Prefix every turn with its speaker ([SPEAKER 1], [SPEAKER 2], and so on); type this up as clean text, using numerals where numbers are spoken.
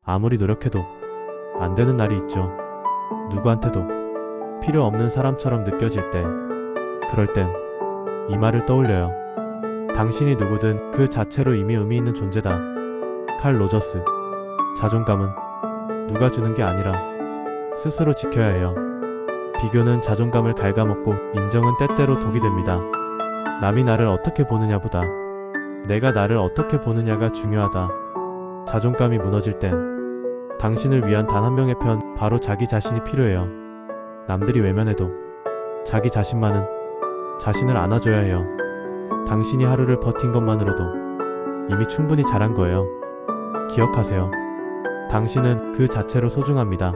[SPEAKER 1] 아무리 노력해도 안 되는 날이 있죠. 누구한테도 필요 없는 사람처럼 느껴질 때, 그럴 땐 이 말을 떠올려요. 당신이 누구든 그 자체로 이미 의미 있는 존재다. 칼 로저스. 자존감은 누가 주는 게 아니라 스스로 지켜야 해요. 비교는 자존감을 갉아먹고 인정은 때때로 독이 됩니다. 남이 나를 어떻게 보느냐보다 내가 나를 어떻게 보느냐가 중요하다. 자존감이 무너질 땐 당신을 위한 단 한 명의 편, 바로 자기 자신이 필요해요. 남들이 외면해도 자기 자신만은 자신을 안아줘야 해요. 당신이 하루를 버틴 것만으로도 이미 충분히 잘한 거예요. 기억하세요. 당신은 그 자체로 소중합니다.